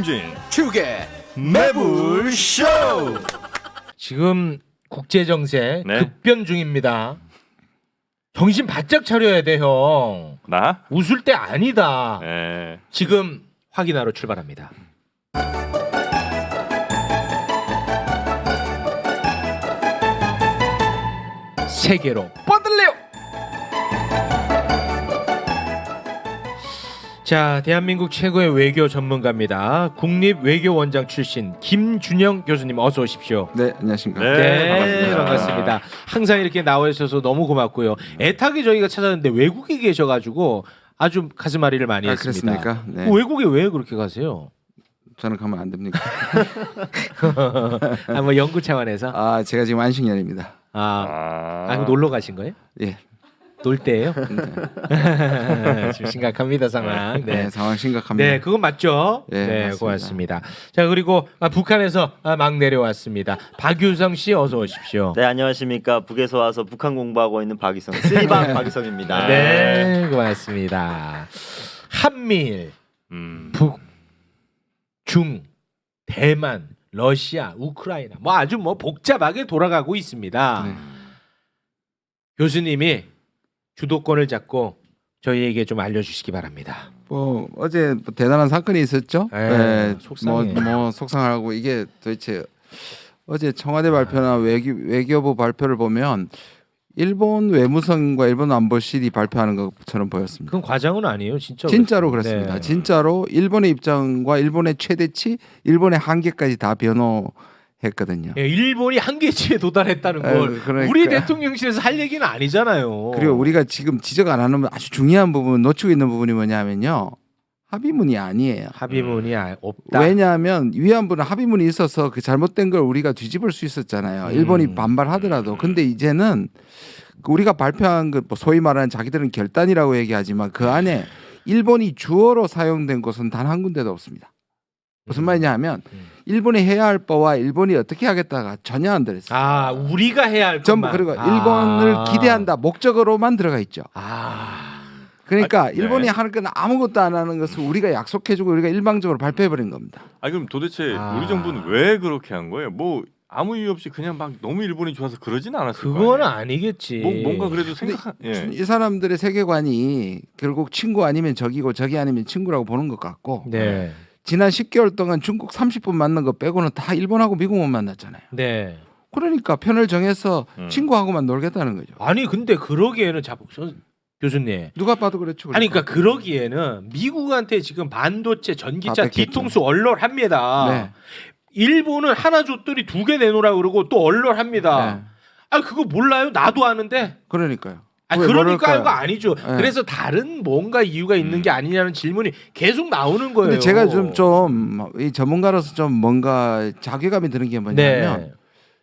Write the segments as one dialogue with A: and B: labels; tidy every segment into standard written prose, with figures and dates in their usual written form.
A: 김어준진
B: 축의 매불쇼.
C: 지금 국제 정세
A: 네.
C: 급변 중입니다. 정신 바짝 차려야 돼, 형.
A: 나?
C: 웃을 때 아니다.
A: 네.
C: 지금 확인하러 출발합니다. 세계로 뻗을래요. 자, 대한민국 최고의 외교 전문가입니다. 국립외교원장 출신 김준영 교수님 어서 오십시오.
B: 네, 안녕하십니까.
C: 네, 반갑습니다. 항상 이렇게 나와 주셔서 너무 고맙고요. 애타게 저희가 찾았는데 외국에 계셔가지고 아주 가슴앓이를 많이
B: 아,
C: 했습니다.
B: 그렇습니까? 네.
C: 외국에 왜 그렇게 가세요?
B: 저는 가면 안 됩니까?
C: 아, 뭐 연구 차원에서?
B: 아, 제가 지금 안식년입니다.
C: 그럼 놀러 가신 거예요?
B: 예.
C: 놀 때예요? 지금 심각합니다 상황.
B: 네, 상황 심각합니다.
C: 네, 그건 맞죠?
B: 네,
C: 네,
B: 맞습니다.
C: 고맙습니다. 자, 그리고 북한에서 막 내려왔습니다. 박유성 씨 어서 오십시오.
D: 네, 안녕하십니까. 북에서 와서 북한 공부하고 있는 박이성, 쓰리방 박이성입니다.
C: 네, 고맙습니다. 한미일, 북, 중, 대만, 러시아, 우크라이나 뭐 아주 뭐 복잡하게 돌아가고 있습니다.
B: 네.
C: 교수님이 주도권을 잡고 저희에게 좀 알려주시기 바랍니다.
B: 뭐 어제 뭐 대단한 사건이 있었죠.
C: 네, 속상해.
B: 뭐 속상하고 이게 도대체 어제 청와대 발표나 외교부 발표를 보면 일본 외무성과 일본 안보실이 발표하는 것처럼 보였습니다.
C: 그건 과장은 아니에요, 진짜.
B: 진짜로 그렇습니다.
C: 네.
B: 진짜로 일본의 입장과 일본의 최대치, 일본의 한계까지 다 변호했거든요.
C: 예, 일본이 한계치에 도달했다는 걸
B: 그러니까.
C: 우리 대통령실에서 할 얘기는 아니잖아요.
B: 그리고 우리가 지금 지적 안 하는 아주 중요한 부분 놓치고 있는 부분이 뭐냐면요. 합의문이 아니에요.
C: 합의문이 없다.
B: 왜냐하면 위안부는 합의문이 있어서 그 잘못된 걸 우리가 뒤집을 수 있었잖아요. 일본이 반발하더라도. 근데 이제는 우리가 발표한 그 소위 말하는 자기들은 결단이라고 얘기하지만 그 안에 일본이 주어로 사용된 곳은 단 한 군데도 없습니다. 무슨 말이냐 하면 일본이 해야 할 바와 일본이 어떻게 하겠다가 전혀 안 들었어요.
C: 아, 우리가 해야 할
B: 전부
C: 것만.
B: 그리고 일본을 기대한다 목적으로만 들어가 있죠. 그러니까
A: 네.
B: 일본이 하는 건 아무것도 안 하는 것을 우리가 약속해주고 우리가 일방적으로 발표해버린 겁니다.
A: 그럼 도대체 우리 정부는 왜 그렇게 한 거예요? 뭐 아무 이유 없이 그냥 막 너무 일본이 좋아서 그러진 않았을 거예요.
C: 그건 아니겠지.
A: 뭔가 그래도 생각. 예.
B: 이 사람들의 세계관이 결국 친구 아니면 적이고 적이 아니면 친구라고 보는 것 같고
C: 네.
B: 지난 10개월 동안 중국 30분 만난 거 빼고는 다 일본하고 미국만 만났잖아요.
C: 네.
B: 그러니까 편을 정해서 친구하고만 놀겠다는 거죠.
C: 아니 근데 그러기에는 교수님.
B: 누가 봐도 그렇죠.
C: 아니 그러니까 그러기에는 미국한테 지금 반도체, 전기차
B: 다 뺏겼죠.
C: 뒤통수 얼얼합니다.
B: 네.
C: 일본은 하나 줬더니 2개 내놓으라 그러고 또 얼얼합니다.
B: 네.
C: 아 그거 몰라요? 나도 아는데.
B: 그러니까요.
C: 아
B: 왜
C: 그러니까
B: 모를까요?
C: 이거 아니죠.
B: 네.
C: 그래서 다른 뭔가 이유가 있는 게 아니냐는 질문이 계속 나오는 거예요.
B: 근데 제가 좀 이 전문가로서 좀 뭔가 자괴감이 드는 게 뭐냐면
C: 네.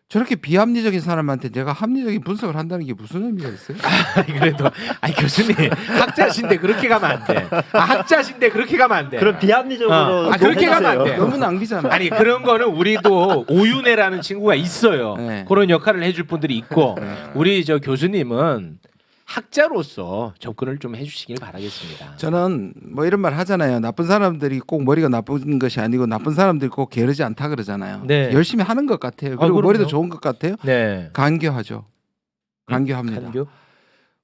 B: 저렇게 비합리적인 사람한테 내가 합리적인 분석을 한다는 게 무슨 의미가 있어요?
C: 그래도 아니 교수님 학자신데 그렇게 가면 안 돼. 학자신데 그렇게 가면 안 돼.
D: 그럼 비합리적으로
C: 그렇게 가면 안 돼.
B: 너무 낭비잖아.
C: 아니 그런 거는 우리도 오윤혜라는 친구가 있어요.
B: 네.
C: 그런 역할을 해줄 분들이 있고 우리 저 교수님은 학자로서 접근을 좀 해주시길 바라겠습니다.
B: 저는 뭐 이런 말 하잖아요. 나쁜 사람들이 꼭 머리가 나쁜 것이 아니고 나쁜 사람들이 꼭 게으르지 않다 그러잖아요.
C: 네.
B: 열심히 하는 것 같아요. 그리고
C: 그럼요.
B: 머리도 좋은 것 같아요.
C: 네.
B: 간교하죠. 간교합니다.
C: 간교?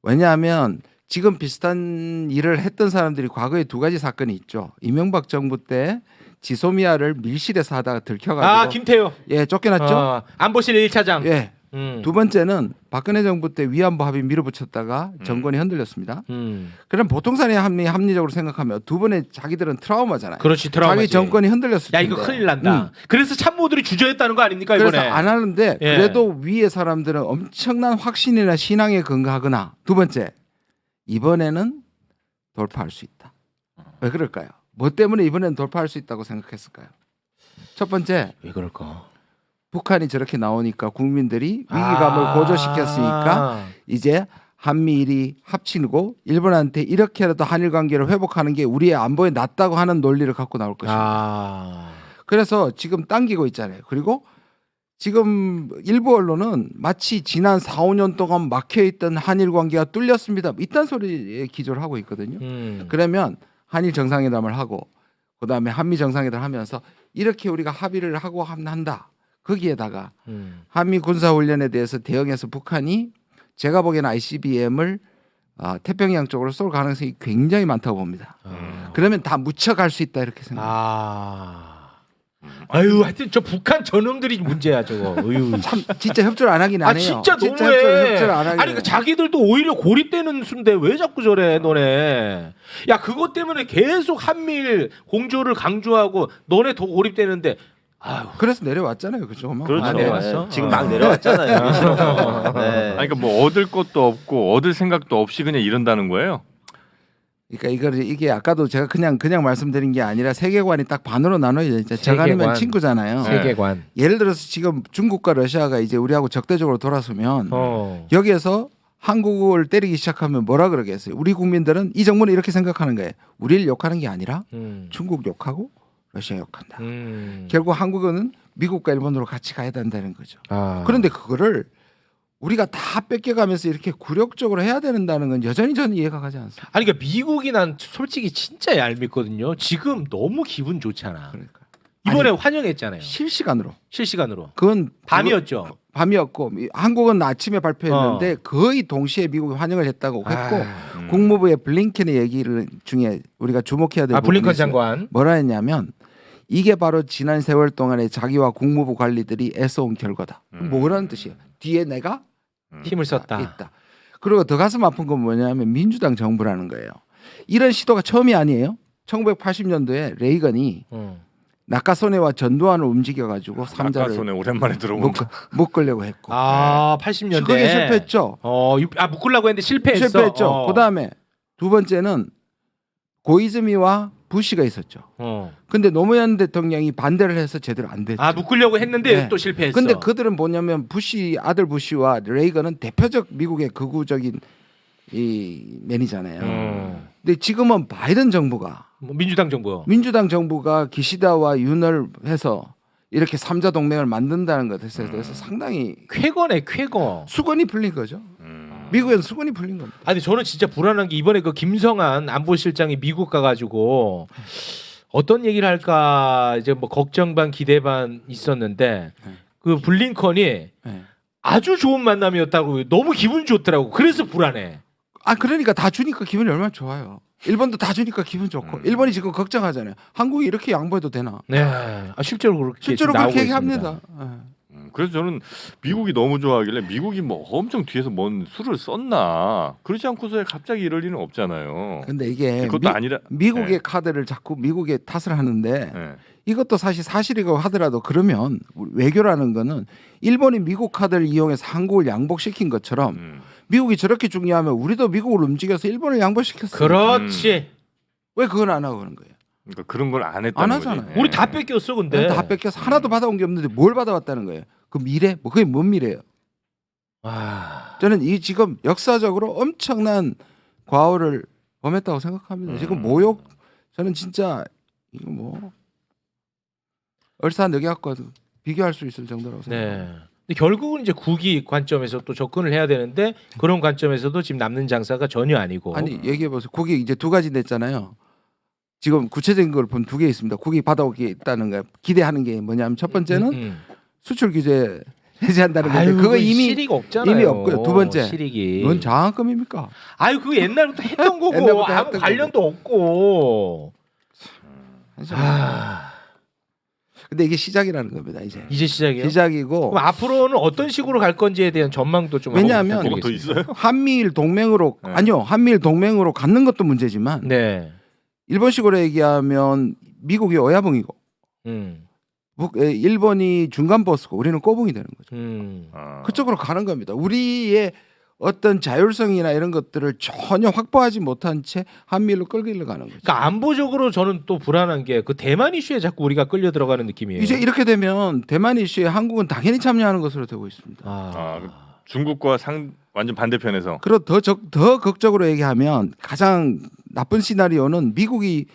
B: 왜냐하면 지금 비슷한 일을 했던 사람들이 과거에 두 가지 사건이 있죠. 이명박 정부 때 지소미아를 밀실에서 하다가 들켜가지고
C: 김태효.
B: 예 쫓겨났죠.
C: 안보실 1차장.
B: 예. 두 번째는 박근혜 정부 때 위안부 합의 밀어붙였다가 정권이 흔들렸습니다. 그럼 보통 사람이 합리적으로 생각하면 두 번에 자기들은 트라우마잖아요.
C: 그렇지 트라우마지.
B: 자기 정권이 흔들렸을
C: 야
B: 텐데.
C: 이거 큰일 난다. 그래서 참모들이 주저했다는 거 아닙니까 이번에?
B: 그래서 안 하는데
C: 예.
B: 그래도 위에 사람들은 엄청난 확신이나 신앙에 근거하거나 두 번째 이번에는 돌파할 수 있다. 왜 그럴까요? 뭐 때문에 이번에는 돌파할 수 있다고 생각했을까요? 첫 번째
C: 왜 그럴까?
B: 북한이 저렇게 나오니까 국민들이 위기감을 고조시켰으니까 이제 한미일이 합치고 일본한테 이렇게라도 한일 관계를 회복하는 게 우리의 안보에 낫다고 하는 논리를 갖고 나올 것입니다. 그래서 지금 당기고 있잖아요. 그리고 지금 일부 언론은 마치 지난 4, 5년 동안 막혀있던 한일 관계가 뚫렸습니다. 이딴 소리에 기조를 하고 있거든요. 그러면 한일 정상회담을 하고 그다음에 한미 정상회담 하면서 이렇게 우리가 합의를 하고 한다. 거기에다가 한미 군사훈련에 대해서 대응해서 북한이 제가 보기에는 ICBM을 태평양 쪽으로 쏠 가능성이 굉장히 많다고 봅니다. 그러면 다 묻혀갈 수 있다 이렇게 생각합니다.
C: 아유, 하여튼 저 북한 저놈들이 문제야 저거. 어휴.
B: 참 진짜 협조를 안 하긴 안 해요.
C: 진짜 너무해.
B: 협조를 안 하긴
C: 아니
B: 해요.
C: 그 자기들도 오히려 고립되는 수인데 왜 자꾸 저래 너네. 야 그것 때문에 계속 한미일 공조를 강조하고 너네 더 고립되는데. 아유.
B: 그래서 내려왔잖아요, 그죠?
D: 그렇죠.
C: 내려왔어?
D: 네. 지금 막 내려왔잖아요. 네.
A: 아니 그러니까 뭐 얻을 것도 없고 얻을 생각도 없이 그냥 이런다는 거예요.
B: 그러니까 이게 아까도 제가 그냥 말씀드린 게 아니라 세계관이 딱 반으로 나눠야 되죠.
C: 세계관.
B: 저가면 친구잖아요.
C: 세계관.
B: 예를 들어서 지금 중국과 러시아가 이제 우리하고 적대적으로 돌아서면 여기에서 한국을 때리기 시작하면 뭐라 그러겠어요? 우리 국민들은 이 정부는 이렇게 생각하는 거예요. 우리를 욕하는 게 아니라 중국 욕하고 러시아 욕한다. 결국 한국은 미국과 일본으로 같이 가야 된다는 거죠. 그런데 그거를 우리가 다 뺏겨가면서 이렇게 굴욕적으로 해야 된다는 건 여전히 저는 이해가 가지 않습니다.
C: 아니 그러니까 미국이 난 솔직히 진짜 얄밉거든요. 지금 너무 기분 좋잖아.
B: 그러니까
C: 이번에
B: 아니,
C: 환영했잖아요.
B: 실시간으로.
C: 실시간으로.
B: 그건
C: 밤이었죠.
B: 밤이었고 한국은 아침에 발표했는데 거의 동시에 미국이 환영을 했다고 했고
C: 아,
B: 국무부의 블링컨의 얘기를 중에 우리가 주목해야 될 부분이
C: 블링컨
B: 있어요.
C: 장관.
B: 뭐라 했냐면 이게 바로 지난 세월 동안에 자기와 국무부 관리들이 애써온 결과다. 뭐라는 뜻이에요? 뒤에 내가
C: 힘을 썼다.
B: 있다. 그리고 더 가슴 아픈 건 뭐냐면 민주당 정부라는 거예요. 이런 시도가 처음이 아니에요. 1980년도에 레이건이 낙하소네와 전두환을 움직여가지고 삼자를
A: 낙하소네 오랜만에 들어본다.
B: 묶으려고 했고.
C: 80년대.
B: 그게 실패했죠.
C: 묶으려고 했는데 실패했어.
B: 실패했죠. 그다음에 두 번째는 고이즈미와 부시가 있었죠. 근데 노무현 대통령이 반대를 해서 제대로 안 됐죠.
C: 묶으려고 했는데
B: 네.
C: 또 실패했어.
B: 근데 그들은 뭐냐면 부시 아들 부시와 레이건은 대표적 미국의 극우적인 이 맨이잖아요. 근데 지금은 바이든 정부가
C: 민주당 정부요.
B: 민주당 정부가 기시다와 윤을 해서 이렇게 삼자 동맹을 만든다는 것에 대해서 상당히
C: 쾌거네 쾌거.
B: 수건이 풀린 거죠. 미국에는 수건이 풀린 겁니다.
C: 아니 저는 진짜 불안한 게 이번에 그 김성한 안보실장이 미국 가가지고 어떤 얘기를 할까 이제 뭐 걱정 반 기대 반 있었는데 그 블링컨이
B: 네.
C: 아주 좋은 만남이었다고 너무 기분 좋더라고. 그래서 불안해.
B: 그러니까 다 주니까 기분이 얼마나 좋아요. 일본도 다 주니까 기분 좋고 일본이 지금 걱정하잖아요. 한국이 이렇게 양보해도 되나?
C: 네. 실제로 그렇게
B: 실제로
C: 나오고
B: 그렇게
C: 있습니다.
B: 얘기합니다.
A: 그래서 저는 미국이 너무 좋아하길래 미국이 뭐 엄청 뒤에서 뭔 수를 썼나 그러지 않고서 갑자기 이럴 리는 없잖아요.
B: 근데 이게
A: 그것도 아니라
B: 미국의
A: 네.
B: 카드를 자꾸 미국의 탓을 하는데
A: 네.
B: 이것도 사실이고 하더라도 그러면 외교라는 거는 일본이 미국 카드를 이용해서 한국을 양복시킨 것처럼 미국이 저렇게 중요하면 우리도 미국을 움직여서 일본을 양보시켰어요.
C: 그렇지.
B: 왜 그건 안 하고 그런 거예요?
A: 그러니까 그런 걸 안
B: 안
A: 했다는
B: 하잖아요.
A: 거지.
C: 우리 다 뺏겼어 근데.
B: 다 뺏겨서 하나도 받아온 게 없는데 뭘 받아왔다는 거예요? 그 미래? 그게 뭔 미래예요? 저는 이 지금 역사적으로 엄청난 과오를 범했다고 생각합니다. 지금 모욕 저는 진짜 이거 뭐 얼싸늑약과 비교할 수 있을 정도라고 생각합니다.
C: 네. 근데 결국은 이제 국위 관점에서 또 접근을 해야 되는데 그런 관점에서도 지금 남는 장사가 전혀 아니고.
B: 아니 얘기해 보세요. 국이 이제 두 가지 냈잖아요. 지금 구체적인 걸 보면 두 개 있습니다. 국이 받아오겠다는 거 기대하는 게 뭐냐면 첫 번째는 수출 규제 해제한다는 건데 그거 이미
C: 실익 없잖아요.
B: 이미 없고요. 두 번째,
C: 실익이.
B: 뭔 장학금입니까?
C: 아유 그거 옛날부터 했던 거고
B: 옛날부터
C: 아무
B: 했던
C: 관련도 없고.
B: 근데 이게 시작이라는 겁니다. 이제
C: 이제 시작이에요.
B: 시작이고
C: 그럼 앞으로는 어떤 식으로 갈 건지에 대한 전망도 좀
B: 왜냐하면
C: 한번
A: 뭐가 더
C: 부탁드리겠습니다.
A: 있어요?
B: 한미일 동맹으로
A: 네.
B: 아니요 한미일 동맹으로 갖는 것도 문제지만
C: 네.
B: 일본식으로 얘기하면 미국이 어야봉이고 일본이 중간 보스고 우리는 꼬붕이 되는 거죠. 그쪽으로 가는 겁니다. 우리의 어떤 자율성이나 이런 것들을 전혀 확보하지 못한 채 한미일로 끌기를 가는 거죠.
C: 그러니까 안보적으로 저는 또 불안한 게 그 대만 이슈에 자꾸 우리가 끌려 들어가는 느낌이에요.
B: 이제 이렇게 되면 대만 이슈에 한국은 당연히 참여하는 것으로 되고 있습니다.
A: 중국과 완전 반대편에서.
B: 그리고 더 극적으로 얘기하면 가장 나쁜 시나리오는 미국이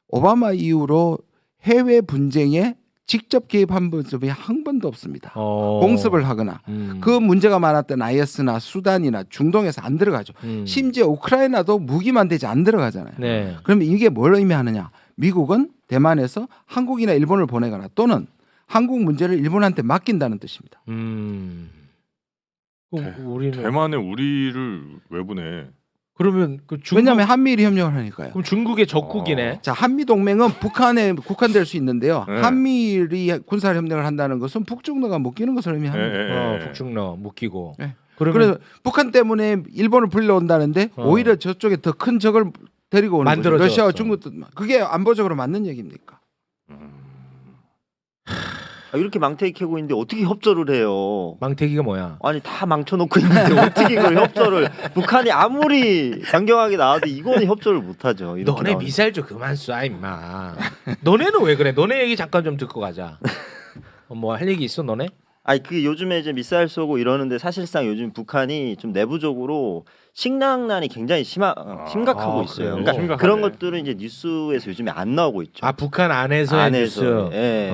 B: 오바마 이후로 해외 분쟁에 직접 개입한 모습이 한 번도 없습니다. 공습을 하거나 그 문제가 많았던 IS나 수단이나 중동에서 안 들어가죠. 심지어 우크라이나도 무기만 되지 안 들어가잖아요.
C: 네.
B: 그러면 이게 뭘 의미하느냐? 미국은 대만에서 한국이나 일본을 보내거나 또는 한국 문제를 일본한테 맡긴다는 뜻입니다.
C: 그럼 우리는
A: 대만에 우리를 왜 보내?
C: 그러면 그 중국
B: 왜냐하면 한미일이 협력을 하니까요.
C: 그럼 중국의 적국이네.
B: 자, 한미 동맹은 북한에 국한될 수 있는데요.
A: 네.
B: 한미일이 군사 협력을 한다는 것은 북중로가 묶이는 것을 의미합니다.
C: 북중러 묶이고.
B: 네.
C: 그러면
B: 그래서 북한 때문에 일본을 불러온다는데 오히려 저쪽에 더 큰 적을 데리고 오는 거죠.
C: 만들어졌어.
B: 러시아와 중국도 그게 안보적으로 맞는 얘기입니까?
D: 이렇게 망태기 캐고 있는데 어떻게 협조를 해요?
C: 망태기가 뭐야?
D: 아니 다 망쳐놓고 있는데 어떻게 이걸 협조를? 북한이 아무리 강경하게 나와도 이거는 협조를 못하죠. 이렇게
C: 너네
D: 나오니까.
C: 미사일 좀 그만 쏴 임마. 너네는 왜 그래? 너네 얘기 잠깐 좀 듣고 가자. 뭐 할 얘기 있어 너네?
D: 아니 그 요즘에 이제 미사일 쏘고 이러는데 사실상 요즘 북한이 좀 내부적으로 식량난이 굉장히 심각하고 있어요.
C: 그래요?
D: 그러니까
A: 심각하네.
D: 그런 것들은 이제 뉴스에서 요즘에 안 나오고 있죠.
C: 아 북한 안에서의 뉴스.
D: 예.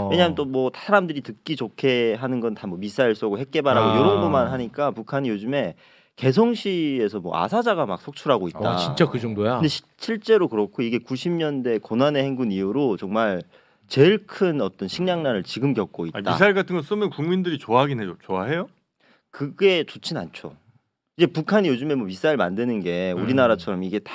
D: 왜냐하면 또 뭐 사람들이 듣기 좋게 하는 건 다 뭐 미사일 쏘고 핵 개발하고 이런 것만 하니까 북한이 요즘에 개성시에서 뭐 아사자가 막 속출하고 있다.
C: 진짜 그 정도야?
D: 근데 실제로 그렇고 이게 90년대 고난의 행군 이후로 정말 제일 큰 어떤 식량난을 지금 겪고 있다.
A: 아니, 미사일 같은 거 쏘면 국민들이 좋아하긴 해요. 좋아해요?
D: 그게 좋진 않죠. 이제 북한이 요즘에 뭐 미사일 만드는 게 우리나라처럼 이게 딱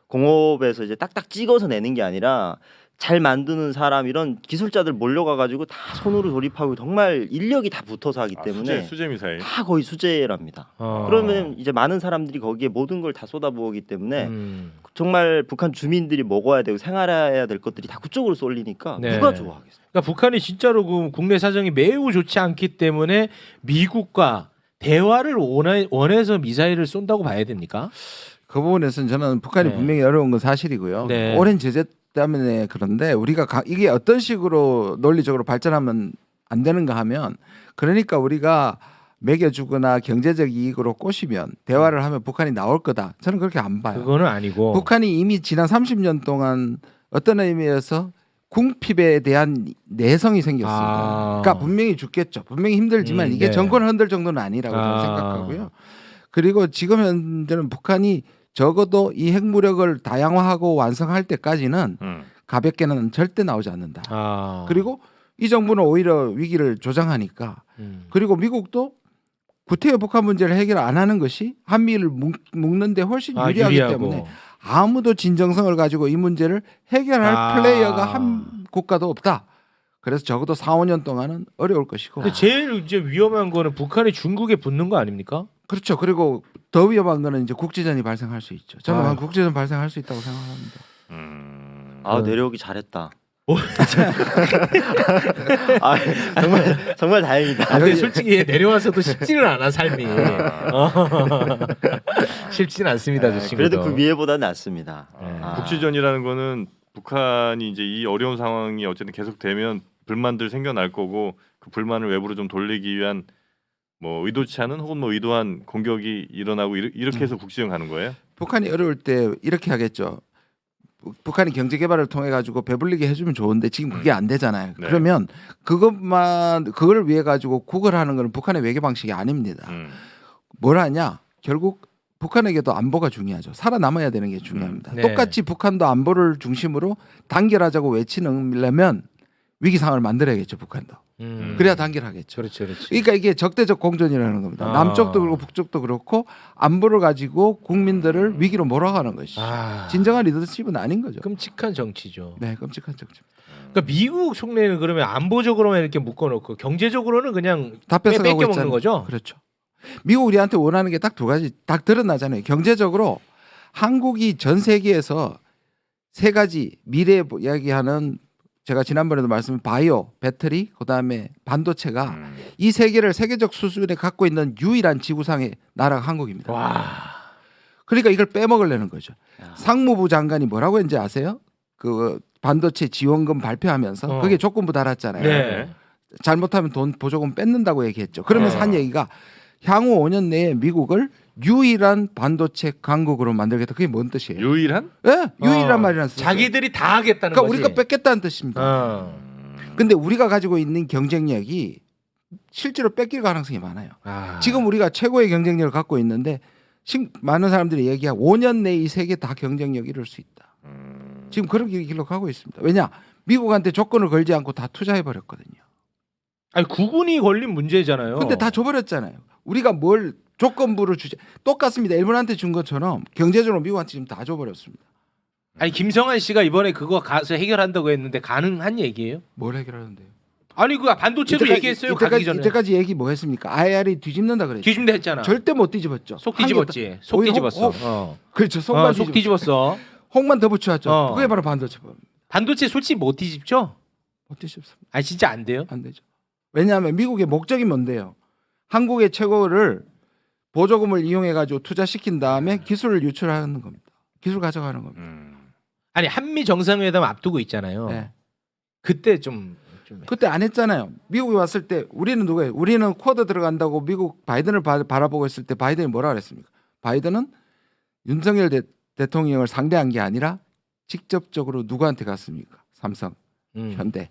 D: 공업에서 이제 딱딱 찍어서 내는 게 아니라 잘 만드는 사람 이런 기술자들 몰려가 가지고 다 손으로 조립하고 정말 인력이 다 붙어서 하기 때문에
A: 수제 미사일.
D: 다 거의 수제랍니다. 그러면 이제 많은 사람들이 거기에 모든 걸 다 쏟아부었기 때문에 정말 북한 주민들이 먹어야 되고 생활해야 될 것들이 다 그쪽으로 쏠리니까
C: 네.
D: 누가 좋아하겠어요?
C: 그러니까 북한이 진짜로 그 국내 사정이 매우 좋지 않기 때문에 미국과 대화를 원해서 미사일을 쏜다고 봐야 됩니까?
B: 그 부분에서는 저는 북한이
C: 네.
B: 분명히 어려운 건 사실이고요.
C: 네.
B: 오랜 제재 때문에 그런데 우리가 이게 어떤 식으로 논리적으로 발전하면 안 되는가 하면 그러니까 우리가 매겨주거나 경제적 이익으로 꼬시면 대화를 하면 북한이 나올 거다. 저는 그렇게 안 봐요.
C: 그거는 아니고.
B: 북한이 이미 지난 30년 동안 어떤 의미에서 궁핍에 대한 내성이 생겼습니다. 그러니까 분명히 죽겠죠. 분명히 힘들지만 이게
C: 네.
B: 정권을 흔들 정도는 아니라고 저는 생각하고요. 그리고 지금 현재는 북한이 적어도 이 핵무력을 다양화하고 완성할 때까지는 가볍게는 절대 나오지 않는다. 그리고 이 정부는 오히려 위기를 조장하니까 그리고 미국도 구태여 북한 문제를 해결 안 하는 것이 한미를 묶는데 훨씬 유리하기 때문에 아무도 진정성을 가지고 이 문제를 해결할 플레이어가 한 국가도 없다. 그래서 적어도 4, 5년 동안은 어려울 것이고.
C: 근데 제일 이제 위험한 거는 북한이 중국에 붙는 거 아닙니까?
B: 그렇죠. 그리고 더 위험한 거는 이제 국지전이 발생할 수 있죠. 저는 국지전 발생할 수 있다고 생각합니다.
D: 내려오기 잘했다. 정말 다행이다.
C: 근데 솔직히 내려와서도 쉽지는 않아 삶이. 쉽지는 않습니다, 저 친구도.
D: 그래도 그 위에보다는 낫습니다.
A: 국지전이라는 거는 북한이 이제 이 어려운 상황이 어쨌든 계속되면 불만들 생겨날 거고 그 불만을 외부로 좀 돌리기 위한 뭐 의도치 않은 혹은 뭐 의도한 공격이 일어나고 이렇게 해서 국지전 가는 거예요?
B: 북한이 어려울 때 이렇게 하겠죠. 북한이 경제 개발을 통해 가지고 배불리게 해주면 좋은데 지금 그게 안 되잖아요.
A: 네.
B: 그러면 그걸 위해 가지고 구걸하는 건 북한의 외교 방식이 아닙니다. 뭘 하냐? 결국 북한에게도 안보가 중요하죠. 살아남아야 되는 게 중요합니다.
C: 네.
B: 똑같이 북한도 안보를 중심으로 단결하자고 외치려면 위기 상황을 만들어야겠죠. 북한도. 그래야 단결하겠죠.
C: 그렇죠, 그렇죠.
B: 그러니까 이게 적대적 공존이라는 겁니다. 남쪽도 그렇고 북쪽도 그렇고 안보를 가지고 국민들을 위기로 몰아가는 것이 진정한 리더십은 아닌 거죠.
C: 끔찍한 정치죠.
B: 네, 끔찍한 정치.
C: 그러니까 미국 속내는 그러면 안보적으로만 이렇게 묶어놓고 경제적으로는 그냥
B: 다 뺏어가고
C: 뺏겨 먹는
B: 있잖아요.
C: 거죠.
B: 그렇죠. 미국 우리한테 원하는 게 딱 두 가지 딱 드러나잖아요. 경제적으로 한국이 전 세계에서 세 가지 미래 이야기하는 제가 지난번에도 말씀드린 바이오, 배터리, 그다음에 반도체가 이 세 개를 세계적 수준에 갖고 있는 유일한 지구상의 나라가 한국입니다.
C: 와.
B: 그러니까 이걸 빼먹으려는 거죠. 상무부 장관이 뭐라고 했는지 아세요? 그 반도체 지원금 발표하면서 그게 조건부 달았잖아요.
C: 네.
B: 잘못하면 돈 보조금 뺏는다고 얘기했죠. 그러면서 한 얘기가 향후 5년 내에 미국을 유일한 반도체 강국으로 만들겠다. 그게 뭔 뜻이에요?
A: 유일한?
B: 네, 유일한 말이라는 뜻이에요.
C: 자기들이 다 하겠다는
B: 그러니까
C: 거지.
B: 우리가 뺏겠다는 뜻입니다. 근데 우리가 가지고 있는 경쟁력이 실제로 뺏길 가능성이 많아요. 지금 우리가 최고의 경쟁력을 갖고 있는데 많은 사람들이 얘기하고 5년 내에 이 세계 다 경쟁력 이룰 수 있다. 지금 그런 길로 가고 있습니다. 왜냐? 미국한테 조건을 걸지 않고 다 투자해 버렸거든요.
C: 아니 국군이 걸린 문제잖아요.
B: 근데 다 줘버렸잖아요. 우리가 뭘 조건부를 주지 똑같습니다. 일본한테 준 것처럼 경제적으로 미국한테 지금 다 줘버렸습니다.
C: 아니 김성한 씨가 이번에 그거 가서 해결한다고 했는데 가능한 얘기예요?
B: 뭘 해결하는데요?
C: 아니 그 반도체도 얘기했어요. 가기 전에.
B: 이때까지 얘기 뭐 했습니까? IR이 뒤집는다 그랬죠.
C: 뒤집는다 했잖아.
B: 절대 못 뒤집었죠.
C: 속 뒤집었지. 속
B: 오히려
C: 뒤집었어.
B: 그렇죠. 속만
C: 속 뒤집었어.
B: 홍만 더 붙여왔죠.
C: 어.
B: 그게 바로 반도체법입니다.
C: 반도체 솔직히 못 뒤집죠?
B: 못 뒤집습니다.
C: 아니 진짜 안 돼요?
B: 안 되죠. 왜냐하면 미국의 목적이 뭔데요? 한국의 최고를 보조금을 이용해 가지고 투자시킨 다음에 기술을 유출하는 겁니다. 기술 가져가는 겁니다.
C: 아니 한미 정상회담 앞두고 있잖아요.
B: 네.
C: 그때 좀
B: 그때 안 했잖아요. 미국이 왔을 때 우리는 누구예요? 우리는 쿼드 들어간다고 미국 바이든을 바라보고 있을 때 바이든이 뭐라 그랬습니까? 바이든은 윤석열 대통령을 상대한 게 아니라 직접적으로 누구한테 갔습니까? 삼성, 현대,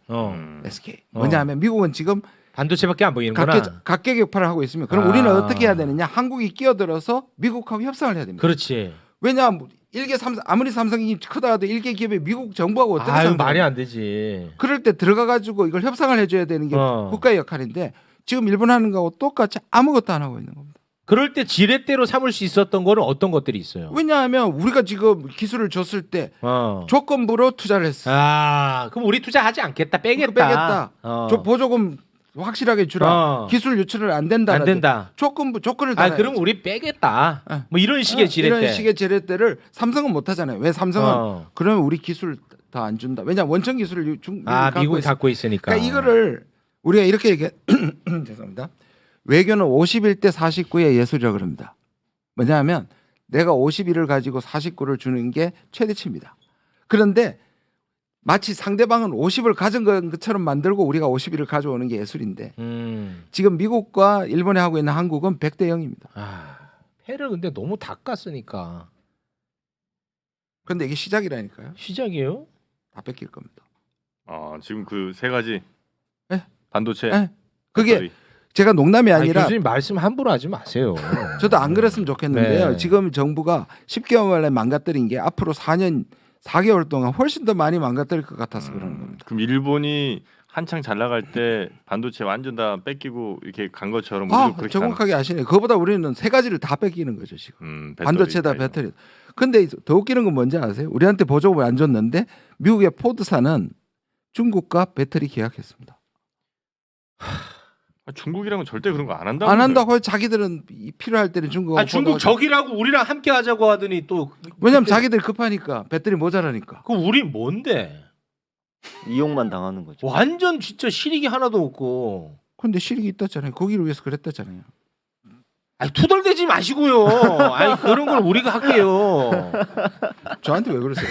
B: SK. 뭐냐하면 미국은 지금
C: 반도체밖에 안 보이는구나.
B: 각계 격파를 하고 있습니다. 그럼 우리는 어떻게 해야 되느냐? 한국이 끼어들어서 미국하고 협상을 해야 됩니다.
C: 그렇지.
B: 왜냐하면 일개 삼성 아무리 삼성이 크다가도 일개 기업이 미국 정부하고 어떻게
C: 아유
B: 상관해요?
C: 말이 안 되지.
B: 그럴 때 들어가 가지고 이걸 협상을 해줘야 되는 게 국가의 역할인데 지금 일본 하는 거하고 똑같이 아무것도 안 하고 있는 겁니다.
C: 그럴 때 지렛대로 삼을 수 있었던 거는 어떤 것들이 있어요?
B: 왜냐하면 우리가 지금 기술을 줬을 때 조건부로 투자를 했어.
C: 아 그럼 우리 투자하지 않겠다. 빼겠다.
B: 빼겠다. 보조금 확실하게 주라. 기술 유출을 안 된다.
C: 안 된다.
B: 조건을
C: 아 그럼 우리 빼겠다. 뭐 이런 식의 지렛대.
B: 이런 식의 지렛대를 삼성은 못 하잖아요. 왜 삼성은 그러면 우리 기술 다 안 준다. 왜냐 원천 기술을
C: 미국이 갖고 있으니까.
B: 그러니까 이거를 우리가 이렇게 얘기 죄송합니다. 외교는 51대 49의 예술이라고 그럽니다. 뭐냐면 내가 51을 가지고 49를 주는 게 최대치입니다. 그런데 마치 상대방은 50을 가진 것처럼 만들고 우리가 51을 가져오는 게 예술인데 지금 미국과 일본이 하고 있는 한국은 100대 0입니다.
C: 패를 근데 너무 닦았으니까.
B: 그런데 이게 시작이라니까요.
C: 시작이에요?
B: 다 뺏길 겁니다.
A: 지금 그 세 가지
B: 네.
A: 반도체.
B: 네. 그게
A: 배터리.
B: 제가 농담이 아니라
C: 교수님 말씀 함부로 하지 마세요.
B: 저도 안 그랬으면 좋겠는데요.
C: 네.
B: 지금 정부가 10개월 만에 망가뜨린 게 앞으로 4년 4개월 동안 훨씬 더 많이 망가뜨릴 것 같아서 그러는 겁니다.
A: 그럼 일본이 한창 잘 나갈 때 반도체 완전 다 뺏기고 이렇게 간 것처럼 우리도 그렇게
B: 정확하게 아시네요. 그거보다 우리는 세 가지를 다 뺏기는 거죠 지금. 반도체다 배터리. 근데 더 웃기는 건 뭔지 아세요? 우리한테 보조금을 안 줬는데 미국의 포드사는 중국과 배터리 계약했습니다.
A: 중국이랑은 절대 그런 거 안 한다고.
B: 안 한다고 자기들은 필요할 때는 중국하고
C: 중국 적이라고 우리랑 함께 하자고 하더니 또
B: 왜냐면 자기들 급하니까 배터리 모자라니까.
C: 그럼 우린 뭔데?
D: 이용만 당하는 거죠.
C: 완전 진짜 실익이 하나도 없고.
B: 근데 실익이 있다잖아요. 거기를 위해서 그랬다잖아요.
C: 아니 투덜대지 마시고요. 아니 그런 걸 우리가 할게요.
B: 저한테 왜 그러세요?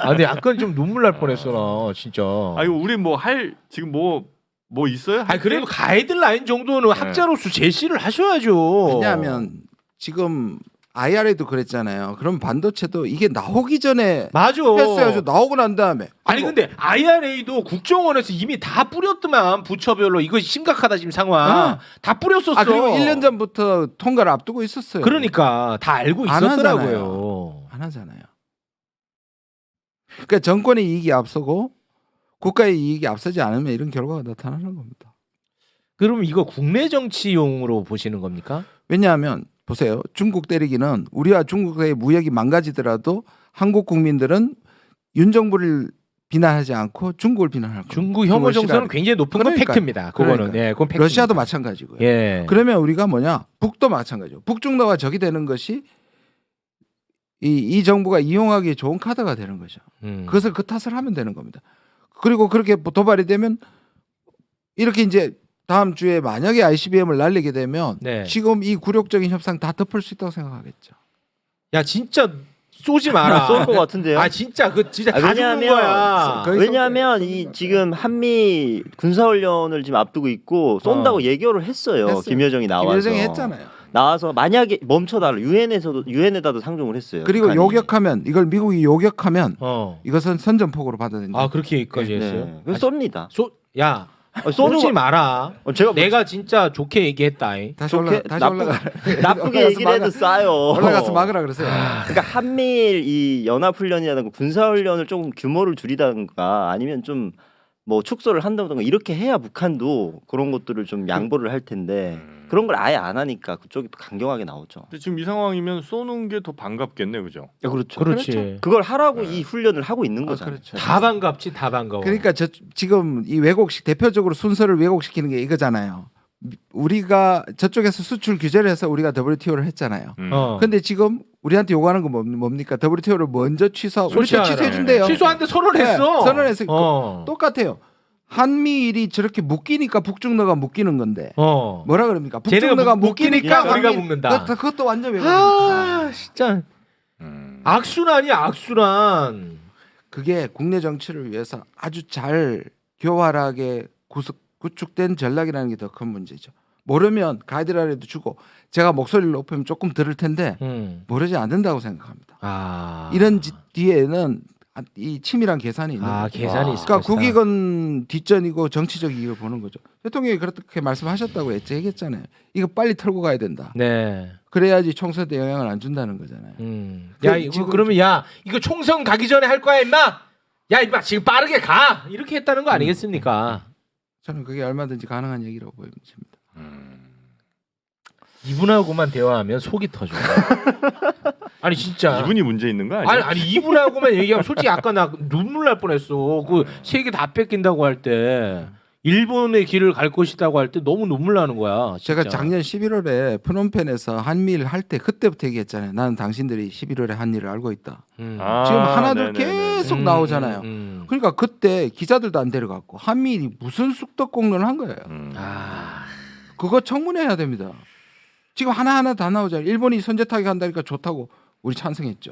C: 근데 약간 좀 눈물 날 뻔했어 나 진짜.
A: 아니 우리 뭐 할 지금 뭐 있어요?
C: 아니 그래도 가이드라인 정도는 학자로서 제시를 하셔야죠.
B: 왜냐하면 지금 IRA도 그랬잖아요. 그럼 반도체도 이게 나오기 전에
C: 맞아.
B: 했어야죠. 나오고 난 다음에.
C: 아니 근데 IRA도 국정원에서 이미 다 뿌렸더만 부처별로 이거 심각하다 지금 상황. 다 뿌렸었어.
B: 그리고 1년 전부터 통과를 앞두고 있었어요.
C: 그러니까 다 알고
B: 안
C: 있었더라고요.
B: 안 하잖아요. 그러니까 정권의 이익이 앞서고 국가의 이익이 앞서지 않으면 이런 결과가 나타나는 겁니다.
C: 그럼 이거 국내 정치용으로 보시는 겁니까?
B: 왜냐하면 보세요. 중국 때리기는 우리와 중국의 무역이 망가지더라도 한국 국민들은 윤 정부를 비난하지 않고 중국을 비난할 겁니다.
C: 중국 혐오 정서는 굉장히 높은 건
B: 그러니까요.
C: 팩트입니다. 그거는
B: 그러니까요.
C: 예, 그건 팩트입니다.
B: 러시아도 마찬가지고요.
C: 예.
B: 그러면 우리가 뭐냐? 북도 마찬가지죠. 북중도가 적이 되는 것이 이 정부가 이용하기 좋은 카드가 되는 거죠. 그것을 그 탓을 하면 되는 겁니다. 그리고 그렇게 도발이 되면 이렇게 이제 다음 주에 만약에 ICBM을 날리게 되면
C: 네.
B: 지금 이 굴욕적인 협상 다 덮을 수 있다고 생각하겠죠.
C: 야 진짜 쏘지 마라.
D: 쏠 것 같은데요.
C: 진짜 그 진짜 다 죽는 거야.
D: 왜냐하면 이 지금 한미 군사훈련을 지금 앞두고 있고 쏜다고 예결을 했어요. 김여정이 나와서.
B: 김여정이 했잖아요.
D: 나와서 만약에 멈춰달라 유엔에다도 상정을 했어요.
B: 그리고
D: 북한이.
B: 요격하면 이걸 미국이 요격하면
C: 어.
B: 이것은 선전포고로 받아들인다.
C: 그렇게까지 했어요?
D: 네. 그거 쏩니다.
C: 야 쏘지 마라.
D: 제가 뭐
C: 내가 진짜 좋게 얘기했다.
B: 다시 올라가.
D: 나쁘게 얘기를 해도 싸요.
B: 올라가서 막으라 그러세요.
D: 그러니까 한미일 이 연합훈련이라든가 군사훈련을 조금 규모를 줄이다든가 아니면 좀 뭐 축소를 한다든가 이렇게 해야 북한도 그런 것들을 좀 양보를 할 텐데 그런 걸 아예 안 하니까 그쪽이 또 강경하게 나오죠.
A: 근데 지금 이 상황이면 쏘는 게 더 반갑겠네, 그죠?
D: 그렇죠.
C: 그렇지.
D: 그걸 하라고 이 훈련을 하고 있는 거잖아요.
B: 그렇죠.
C: 다 반갑지, 다 반가워.
B: 그러니까 지금 이 왜곡식 대표적으로 순서를 왜곡시키는 게 이거잖아요. 우리가 저쪽에서 수출 규제를 해서 우리가 WTO를 했잖아요. 근데 지금 우리한테 요구하는 건 뭡니까? WTO를 먼저 우리 때 취소해 준대요.
C: 취소한데 선언했어.
B: 선언해서 똑같아요. 한미일이 저렇게 묶이니까 북중러가 묶이는 건데 뭐라 그럽니까? 북중러가 묶이니까
C: 우리가 묶는다.
B: 그것도 완전 왜곡입니다.
C: 진짜 악순환이야, 악순환.
B: 그게 국내 정치를 위해서 아주 잘 교활하게 구축된 전략이라는 게 더 큰 문제죠. 모르면 가이드라인도 주고 제가 목소리를 높이면 조금 들을 텐데 모르지 않는다고 생각합니다. 이런 뒤에는 이 치밀한 계산이 있는 거죠.
C: 계산이 있을
B: 그러니까
C: 것이다.
B: 국익은 뒷전이고 정치적 이익을 보는 거죠. 대통령이 그렇게 말씀하셨다고 얘기했잖아요. 이거 빨리 털고 가야 된다.
C: 네.
B: 그래야지 총선 때 영향을 안 준다는 거잖아요.
C: 야, 이거 그러면 이거 총선 가기 전에 할 거야, 임마. 야, 임마 지금 빠르게 가. 이렇게 했다는 거 아니겠습니까?
B: 저는 그게 얼마든지 가능한 얘기라고 보입니다.
C: 이분하고만 대화하면 속이 터져. 아니 진짜.
A: 이분이 문제 있는 거 아니야?
C: 아니 이분하고만 얘기하면 솔직히 아까 나 눈물 날 뻔했어. 그 세 개 다 뺏긴다고 할 때 일본의 길을 갈 것이라고 할 때 너무 눈물 나는 거야. 진짜.
B: 제가 작년 11월에 프놈펜에서 한미일 할 때 그때부터 얘기했잖아요. 나는 당신들이 11월에 한일을 알고 있다. 지금 하나둘 계속 나오잖아요. 그러니까 그때 기자들도 안 데려갔고 한미일이 무슨 쑥떡공론을 한 거예요. 그거 청문회해야 됩니다. 지금 하나하나 다 나오잖아요. 일본이 선제타격 한다니까 좋다고 우리 찬성했죠.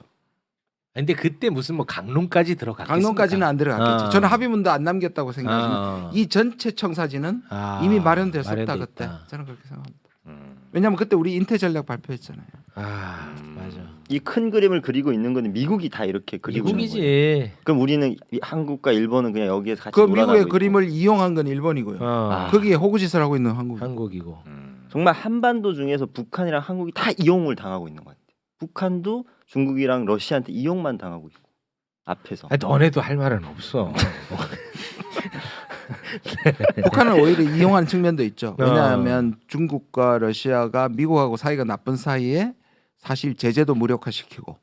C: 근데 그때 무슨 뭐 강론까지 들어갔겠습니까?
B: 강론까지는 안 들어갔겠죠. 저는 합의문도 안 남겼다고 생각합니다. 이 전체 청사진은 이미 마련됐었다 그때. 저는 그렇게 생각합니다. 왜냐하면 그때 우리 인태 전략 발표했잖아요.
C: 맞아.
D: 이 큰 그림을 그리고 있는 거는 미국이 다 이렇게 그리고 있는 거예요.
C: 미국이지.
D: 그럼 우리는 한국과 일본은 그냥 여기에서 같이
B: 그
D: 놀아나고
B: 미국의
D: 있고.
B: 그림을 이용한 건 일본이고요. 거기에 호구짓을 하고 있는
C: 한국이고.
D: 정말 한반도 중에서 북한이랑 한국이 다 이용을 당하고 있는 것 같아요. 북한도 중국이랑 러시아한테 이용만 당하고 있고 앞에서.
C: 아니, 너네도 할 말은 없어.
B: 북한은 오히려 이용하는 측면도 있죠. 왜냐하면 중국과 러시아가 미국하고 사이가 나쁜 사이에 사실 제재도 무력화시키고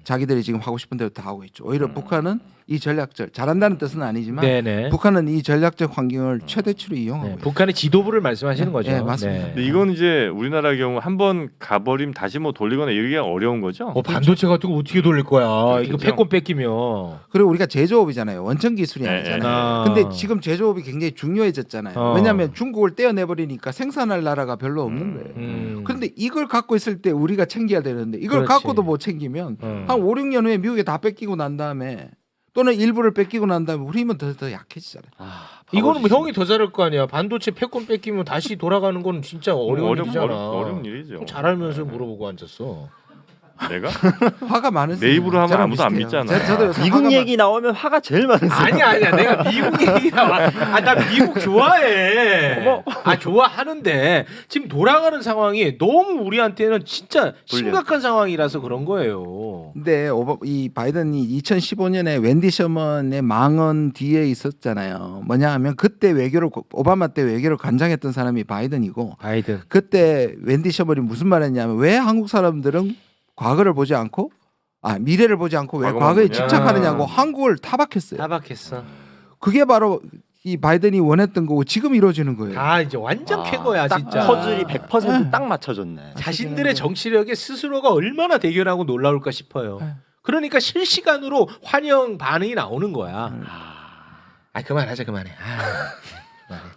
B: 자기들이 지금 하고 싶은 대로 다 하고 있죠. 오히려 북한은 이 전략적 잘한다는 뜻은 아니지만
C: 네네.
B: 북한은 이 전략적 환경을 최대치로 이용하고 있죠.
C: 북한의 지도부를 말씀하시는 거죠.
B: 네, 맞습니다.
A: 근데 이건 이제 우리나라 경우 한번 가버리면 다시 뭐 돌리거나 이러기가 어려운 거죠.
C: 반도체 같은 거 어떻게 돌릴 거야? 이거
A: 그렇겠죠.
C: 패권 뺏기면.
B: 그리고 우리가 제조업이잖아요. 원천 기술이
A: 네,
B: 아니잖아요.
C: 네.
B: 근데 지금 제조업이 굉장히 중요해졌잖아요. 왜냐하면 중국을 떼어내버리니까 생산할 나라가 별로 없는 거예요. 그런데 이걸 갖고 있을 때 우리가 챙겨야 되는데 이걸
C: 그렇지.
B: 갖고도 못 챙기면 한 5, 6년 후에 미국에 다 뺏기고 난 다음에 또는 일부를 뺏기고 난 다음에 우리면 더 약해지잖아요.
C: 이거는 뭐 형이 더 잘할 거 아니야. 반도체 패권 뺏기면 다시 돌아가는 건 진짜 어려운 일이잖아.
A: 어려운 일이죠.
C: 잘 알면서 물어보고 앉았어.
A: 내가
B: 화가 많으세요.
A: 내 입으로 하면
B: 저랑
A: 아무도 안
B: 비슷해요.
A: 믿잖아.
B: 저도 요새
D: 미국
B: 화가
D: 얘기 나오면 화가 제일 많으세요.
C: 아니야. 내가 미국 얘기야. 나 미국 좋아해. 좋아하는데 지금 돌아가는 상황이 너무 우리한테는 진짜 심각한 상황이라서 그런 거예요.
B: 근데 이 바이든이 2015년에 웬디 셔먼의 망언 뒤에 있었잖아요. 뭐냐 하면 그때 오바마 때 외교를 관장했던 사람이 바이든이고
C: 바이든.
B: 그때 웬디 셔먼이 무슨 말했냐면 왜 한국 사람들은 과거를 보지 않고 미래를 보지 않고 왜
A: 과거만
B: 과거에
A: 보냐.
B: 집착하느냐고 한국을 타박했어요.
C: 타박했어.
B: 그게 바로 이 바이든이 원했던 거고 지금 이루어지는 거예요.
C: 다 이제 완전 쾌거야
D: 딱
C: 진짜.
D: 퍼즐이 100%딱 맞춰졌네.
C: 자신들의 정치력에 스스로가 얼마나 대결하고 놀라울까 싶어요. 그러니까 실시간으로 환영 반응이 나오는 거야. 그만하자 그만해.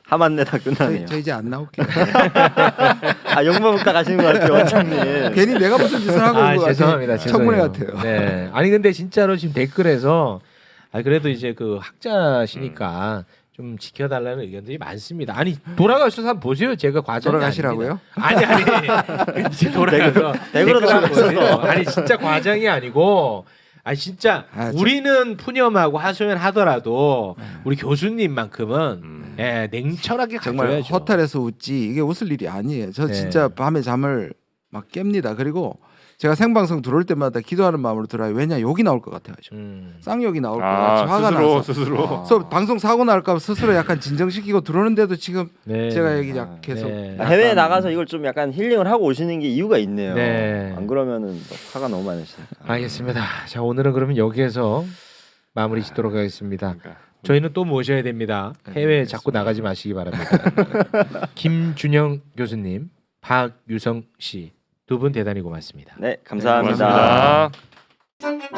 D: 하만네 다 끝나네요.
B: 저 이제 안 나올게요.
D: 욕만 먹다 가시는 것 같아요, 원장님.
B: 괜히 내가 무슨 짓을 하고 온 거
C: 죄송합니다.
B: 같아요. 청문회
C: 죄송해요.
B: 같아요.
C: 네. 아니 근데 진짜로 지금 댓글에서 그래도 이제 그 학자시니까 좀 지켜달라는 의견들이 많습니다. 아니 돌아가셔서 한번 보세요. 제가 과장이
B: 돌아가시라고요?
C: 아닙니다. 아니 이제 돌아가서
D: 댁으로
C: 댓글 한번
D: 돌아가셔서.
C: 보세요. 아니 진짜 과장이 아니고. 진짜 우리는 푸념하고 하소연 하더라도 우리 교수님만큼은 예, 냉철하게
B: 정말
C: 가져야죠.
B: 허탈해서 웃지 이게 웃을 일이 아니에요. 저
C: 네.
B: 진짜 밤에 잠을 막 깹니다. 그리고 제가 생방송 들어올 때마다 기도하는 마음으로 들어요. 왜냐 욕이 나올 것 같아가지고 쌍욕이 나올 것 같아 화가 나서.
A: 스스로.
B: 그래서 방송 사고 날까 스스로 약간 진정시키고 들어오는데도 지금
C: 네.
B: 제가 여기 계속
C: 네.
D: 해외에 나가서 이걸 좀 약간 힐링을 하고 오시는 게 이유가 있네요.
C: 네.
D: 안 그러면은 뭐 화가 너무 많으시니까.
C: 알겠습니다. 자, 오늘은 그러면 여기에서 마무리 짓도록 하겠습니다.
A: 그러니까.
C: 저희는 또 모셔야 됩니다. 해외 자꾸 나가지 마시기 바랍니다. 김준영 교수님, 박유성 씨 두 분 대단히 고맙습니다.
D: 네, 감사합니다.
A: 고맙습니다.